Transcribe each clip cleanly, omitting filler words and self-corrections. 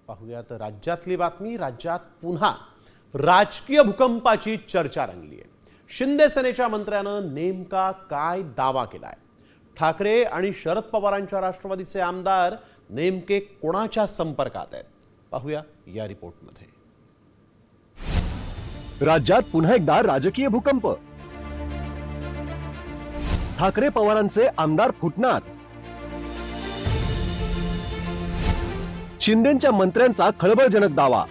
पाहुयात राज्यातली बातमी। राज्यात पुन्हा राजकीय भूकंपाची चर्चा रंगली आहे। शिंदे सेनेच्या मंत्र्यानं नेमका काय दावा केलाय? ठाकरे आणि शरद पवारांच्या राष्ट्रवादीचे आमदार नेमके कोणाच्या संपर्कात आहेत? पाहूया या रिपोर्टमध्ये। राज्यात पुन्हा एकदा राजकीय भूकंप। ठाकरे पवारांचे आमदार फुटणार। शिंदेंच्या मंत्र्यांचा खळबळजनक दावा।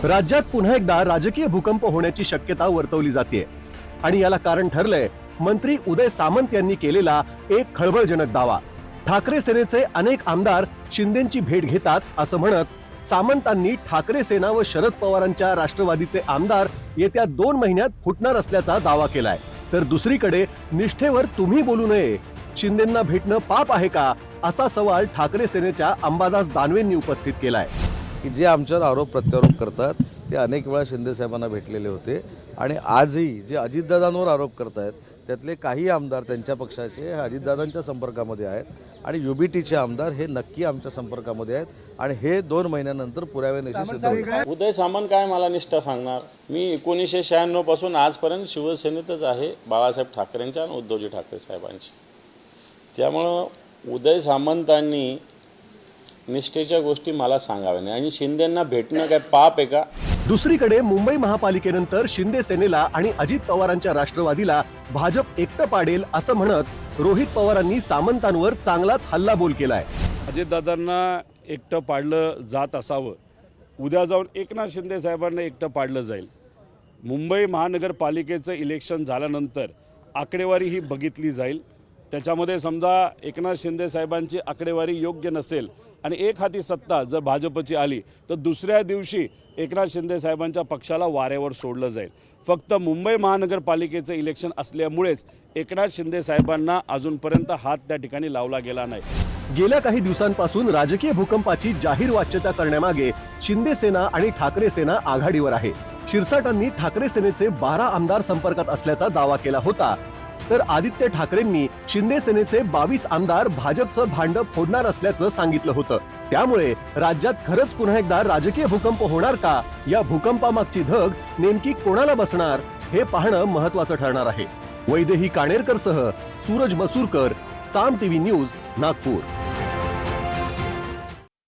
राज्यात पुन्हा एकदा राजकीय भूकंप होण्याची शक्यता वर्तवली जाते आणि याला कारण ठरलंय मंत्री उदय सामंत यांनी केलेला एक खळबळजनक दावा। ठाकरे सेनेचे अनेक आमदार शिंदेंची भेट घेतात असं म्हणत सामंतांनी ठाकरे सेना व शरद पवारांच्या राष्ट्रवादीचे आमदार येत्या 2 महिन्यात फुटणार असल्याचा दावा केलाय। तर दुसरीकडे निष्ठेवर तुम्ही बोलू नये, शिंदेंना भेटणं पाप आहे का, असा सवाल ठाकरे सेनेच्या अंबादास दानवेंनी उपस्थित केलाय। की जे आमच्यावर आरोप प्रत्यारोप करतात ते अनेक वेळा शिंदे साहेबांना भेटलेले होते आणि आजही जे अजितदादांवर आरोप करतायत त्यातले काही आमदार त्यांच्या पक्षाचे अजितदादांच्या संपर्कामध्ये आहेत आणि युबीटीचे आमदार हे नक्की आमच्या संपर्कामध्ये आहेत आणि हे 2 महिन्यानंतर पुराव्यानिशी सिद्ध होईल। उदय सामंत काय मला निष्ठा सांगणार? मी 1996 पासून आजपर्यंत शिवसेनेतच आहे, बाळासाहेब ठाकरेंच्या आणि उद्धवजी ठाकरे साहेबांची। त्यामुळं उदय सामंतांनी निष्ठेच्या गोष्टी मला सांगाव्या नाही आणि शिंदेंना भेटणं काय पाप आहे का? दुसरीकडे मुंबई महापालिकेनंतर शिंदे सेनेला आणि अजित पवारांच्या राष्ट्रवादीला भाजप एकटं पाडेल असं म्हणत रोहित पवारांनी सामंतांवर चांगलाच हल्लाबोल केलाय। अजितदादांना एकटं पाडलं जात असावं, उद्या जाऊन एकनाथ शिंदे साहेबांना एकटं पाडलं जाईल। मुंबई महानगरपालिकेचं इलेक्शन झाल्यानंतर आकडेवारी ही बघितली जाईल। त्याच्यामध्ये समजा एकनाथ शिंदे साहेबांची आकडेवारी योग्य नसेल आणि एक हाती सत्ता जर भाजपची आली तर दुसऱ्या दिवशी एकनाथ शिंदे साहेबांच्या पक्षाला वाऱ्यावर सोडलं जाईल। फक्त मुंबई महानगरपालिकेचं इलेक्शन असल्यामुळेच एकनाथ शिंदे साहेबांना अजूनपर्यंत हात त्या ठिकाणी लावला गेला नाही। गेल्या काही दिवसांपासून राजकीय भूकंपाची जाहीर वाच्यता करण्यामागे शिंदे सेना आणि ठाकरे सेना आघाडीवर आहे। शिरसाटांनी ठाकरे सेनेचे 12 आमदार संपर्कात असल्याचा दावा केला होता, तर आदित्य ठाकरेंनी शिंदे सेनेचे 22 आमदार भाजपचं भांड फोडणार असल्याचं सांगितलं होतं। त्यामुळे राज्यात खरंच पुन्हा एकदा राजकीय भूकंप होणार का? या भूकंपामागची धग नेमकी कोणाला बसणार हे पाहणं महत्त्वाचं ठरणार आहे। वैदेही काणेरकर सह सूरज मसूरकर, साम टीव्ही न्यूज, नागपूर।